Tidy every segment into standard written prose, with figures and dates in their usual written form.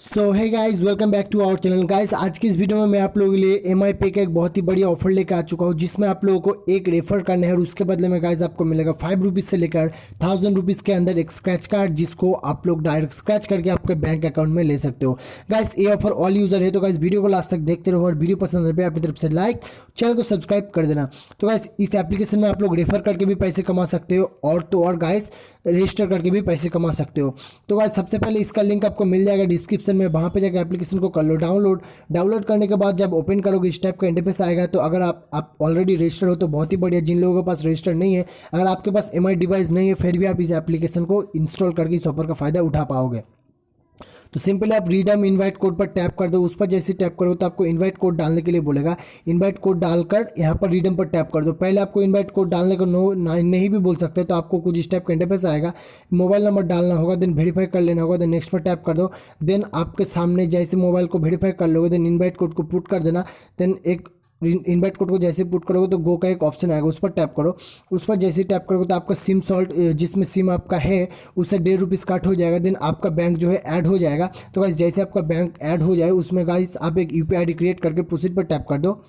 So hi guys, welcome back to our channel. Guys आज की इस वीडियो में मैं आप लोगों के लिए एमआई पे का एक बहुत ही बढ़िया ऑफर लेकर आ चुका हूँ, जिसमें आप लोगों को एक रेफर करना है और उसके बदले में गाइज आपको मिलेगा 5 रुपीज़ से लेकर 1000 रुपीज़ के अंदर एक स्क्रैच कार्ड, जिसको आप लोग डायरेक्ट स्क्रैच करके आपके बैंक अकाउंट में ले सकते हो। गाइज ये ऑफर ऑल यूजर है, तो गाइज वीडियो को लास्ट तक देखते रहो और वीडियो पसंद है अपनी तरफ से लाइक, चैनल को सब्सक्राइब कर देना। तो गाइज इस एप्लीकेशन में आप लोग रेफर करके भी पैसे कमा सकते हो और गाइज रजिस्टर करके भी पैसे कमा सकते हो। तो गाइज सबसे पहले इसका लिंक आपको मिल जाएगा डिस्क्रिप्शन में, वहाँ पे जाकर एप्लीकेशन को कर लो डाउनलोड करने के बाद जब ओपन करोगे इस टाइप का इंटरफेस आएगा। तो अगर आप ऑलरेडी रजिस्टर हो तो बहुत ही बढ़िया। जिन लोगों के पास रजिस्टर नहीं है, अगर आपके पास एमआई डिवाइस नहीं है, फिर भी आप इस एप्लीकेशन को इंस्टॉल करके इस ऑफर का फायदा उठा पाओगे। तो सिंपली आप रिडीम इनवाइट कोड पर टैप कर दो। उस पर जैसे टैप करो तो आपको इनवाइट कोड डालने के लिए बोलेगा। इनवाइट कोड डालकर यहाँ पर रिडीम पर टैप कर दो। पहले आपको इनवाइट कोड डालने को नहीं भी बोल सकते, तो आपको कुछ इस टाइप का इंटरफेस आएगा। मोबाइल नंबर डालना होगा, देन वेरीफाई कर लेना होगा, देन नेक्स्ट पर टैप कर दो। देन आपके सामने जैसे मोबाइल को वेरीफाई कर लोगे, देन इनवाइट कोड को पुट कर देना। देन एक इनवाइट कोड को जैसे पुट करोगे तो गो का एक ऑप्शन आएगा, उस पर टैप करो। उस पर जैसे टैप करोगे तो आपका सिम सॉल्ट, जिसमें सिम आपका है, उससे 1.5 रुपीज़ कट हो जाएगा। देन आपका बैंक जो है ऐड हो जाएगा। तो गाइस जैसे आपका बैंक ऐड हो जाए, उसमें गाइस आप एक यूपीआई आईडी क्रिएट करके प्रोसीड पर टैप कर दो।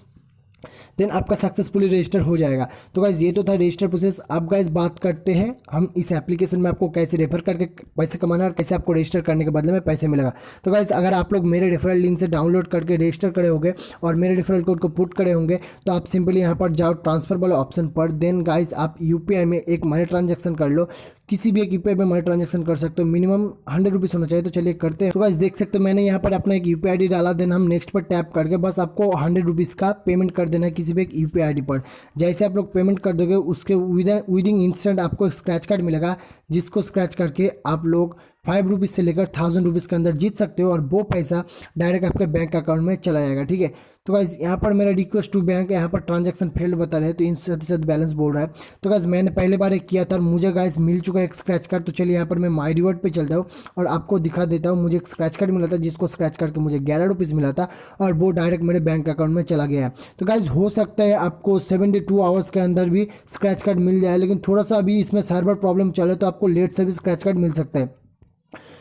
देन आपका सक्सेसफुली रजिस्टर हो जाएगा। तो गाइज ये तो था रजिस्टर प्रोसेस। अब गाइज बात करते हैं हम इस एप्लीकेशन में आपको कैसे रेफर करके पैसे कमाना और कैसे आपको रजिस्टर करने के बदले में पैसे मिलेगा। तो गाइज अगर आप लोग मेरे रेफरल लिंक से डाउनलोड करके रजिस्टर करे होंगे और मेरे रेफरल कोड को पुट करे होंगे, तो आप सिंपली यहाँ पर जाओ ट्रांसफर वाले ऑप्शन पर। देन गाइज आप यूपीआई में एक मनी ट्रांजेक्शन कर लो। किसी भी एक यूपीआई में मनी ट्रांजेक्शन कर सकते हो, मिनिमम 100 रुपीज़ होना चाहिए। तो चलिए करते हैं। तो गाइस देख सकते हो मैंने यहाँ पर अपना एक यूपीआई आईडी डाला। देन हम नेक्स्ट पर टैप करके बस आपको 100 रुपीज़ का पेमेंट कर देना है किसी भी एक यूपीआई आईडी पर। जैसे आप लोग पेमेंट कर दोगे, उसके विदिन इंस्टेंट आपको एक स्क्रैच कार्ड मिलेगा, जिसको स्क्रैच करके आप लोग 5 रुपीज़ से लेकर 1000 रुपीज़ के अंदर जीत सकते हो और वो पैसा डायरेक्ट आपके बैंक अकाउंट में चला जाएगा। ठीक है। तो गाइस यहाँ पर मेरा रिक्वेस्ट टू बैंक है, यहाँ पर ट्रांजैक्शन फेल्ड बता रहे हैं, तो इन बैलेंस बोल रहा है। तो गाइस मैंने पहले बार एक किया था और मुझे गाइस मिल चुका है एक स्क्रैच कार्ड। तो चलिए यहाँ पर मैं माई रिवॉर्ड पे चलता हूँ और आपको दिखा देता हूँ। मुझे एक स्क्रैच कार्ड मिला था, जिसको स्क्रैच करके मुझे 11 रुपीज़ मिला था और वो डायरेक्ट मेरे बैंक अकाउंट में चला गया है। तो गाइस हो सकता है आपको 72 आवर्स के अंदर भी स्क्रैच कार्ड मिल जाए, लेकिन थोड़ा सा अभी इसमें सर्वर प्रॉब्लम चले, तो आपको लेट से भी स्क्रैच कार्ड मिल सकता है।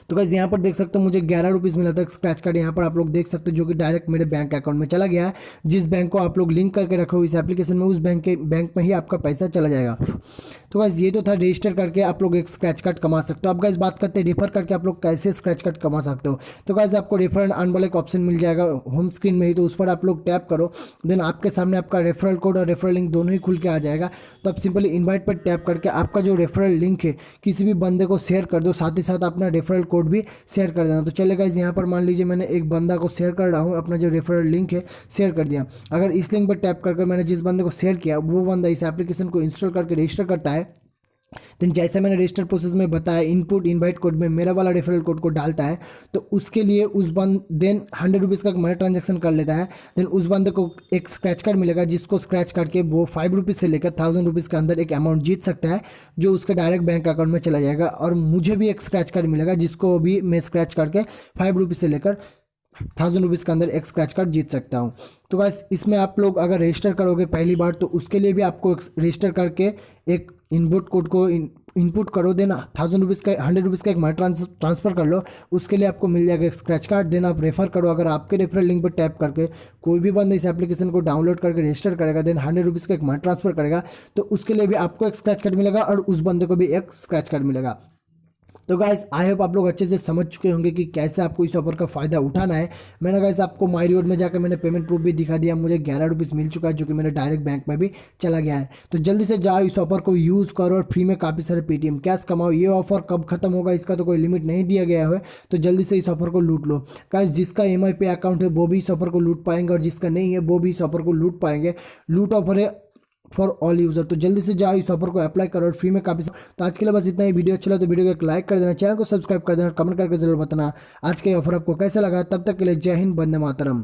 तो गाइस यहाँ पर देख सकते हो मुझे 11 रुपीज़ मिला था स्क्रैच कार्ड, यहाँ पर आप लोग देख सकते हो, जो कि डायरेक्ट मेरे बैंक अकाउंट में चला गया है। जिस बैंक को आप लोग लिंक करके रखे हो इस एप्लीकेशन में, उस बैंक में ही आपका पैसा चला जाएगा। तो गाइस ये तो था रजिस्टर करके आप लोग एक स्क्रैच कार्ड कमा सकते हो। अब गाइस बात करते हैं रेफर करके आप लोग कैसे स्क्रैच कार्ड कमा सकते हो। तो गाइस आपको रेफर एंड अर्न वाला एक ऑप्शन मिल जाएगा होम स्क्रीन में ही, तो उस पर आप लोग टैप करो। देन आपके सामने आपका रेफरल कोड और रेफरल लिंक दोनों ही खुल के आ जाएगा। तो आप सिंपली इन्वाइट पर टैप करके आपका जो रेफरल लिंक है किसी भी बंदे को शेयर कर दो, साथ ही साथ अपना रेफरल कोड भी शेयर कर देना। तो चले गाइस यहाँ पर मान लीजिए मैंने एक बंदा को शेयर कर रहा हूँ, अपना जो रेफरल लिंक है शेयर कर दिया। अगर इस लिंक पर टैप करके मैंने जिस बंदे को शेयर किया, वो बंदा इस एप्लीकेशन को इंस्टॉल करके रजिस्टर करता है। देन जैसे मैंने रजिस्टर प्रोसेस में बताया, इनपुट इनवाइट कोड में मेरा वाला रेफरल कोड को डालता है, तो उसके लिए देन 100 रुपीज़ का मनी ट्रांजेक्शन कर लेता है। देन उस बंदे को एक स्क्रैच कार्ड मिलेगा, जिसको स्क्रैच करके वो 5 रुपीज़ से लेकर 1000 रुपीज़ के अंदर एक अमाउंट जीत सकता है, जो उसके डायरेक्ट बैंक अकाउंट में चला जाएगा। और मुझे भी एक स्क्रैच कार्ड मिलेगा, जिसको भी मैं स्क्रैच करके 5 रुपीज़ से लेकर 1000 रुपीज़ के अंदर एक स्क्रैच कार्ड जीत सकता हूँ। तो बस इसमें आप लोग अगर रजिस्टर करोगे पहली बार, तो उसके लिए भी आपको रजिस्टर करके एक इनपुट कोड को इनपुट करो। देन 1000 रुपीज़ का 100 रुपीज़ का एक मनी ट्रांसफ़र कर लो, उसके लिए आपको मिल जाएगा एक स्क्रैच कार्ड। देन आप रेफर करो। अगर आपके रेफरल लिंक पर टैप करके कोई भी बंदा इस एप्लीकेशन को डाउनलोड करके रजिस्टर करेगा, देन 100 रुपीज़ का एक मनी ट्रांसफ़र करेगा, तो उसके लिए भी आपको एक स्क्रैच कार्ड मिलेगा और उस बंदे को भी एक स्क्रैच कार्ड मिलेगा। तो गाइस आई होप आप लोग अच्छे से समझ चुके होंगे कि कैसे आपको इस ऑफर का फ़ायदा उठाना है। मैंने गाइस आपको माई रिवॉर्ड में जाकर मैंने पेमेंट प्रूफ भी दिखा दिया। मुझे 11 रुपीज़ मिल चुका है, जो कि मेरे डायरेक्ट बैंक में भी चला गया है। तो जल्दी से जाओ, इस ऑफर को यूज़ करो और फ्री में काफ़ी सारे पेटीएम कैश कमाओ। ये ऑफर कब खत्म होगा इसका तो कोई लिमिट नहीं दिया गया है, तो जल्दी से इस ऑफर को लूट लो। गाइस जिसका एमआई पे अकाउंट है वो भी इस ऑफर को लूट पाएंगे, और जिसका नहीं है वो भी इस ऑफर को लूट पाएंगे। लूट ऑफर है फॉर ऑल यूजर। तो जल्दी से जाओ, इस ऑफर को अप्लाई करो और फ्री में काफ़ी। तो आज के लिए बस इतना ही। वीडियो अच्छा लगा तो वीडियो को एक लाइक कर देना, चैनल को सब्सक्राइब कर देना, कमेंट करके जरूर बताना आज का ऑफर आपको कैसा लगा। तब तक के लिए जय हिंद, वंदे मातरम।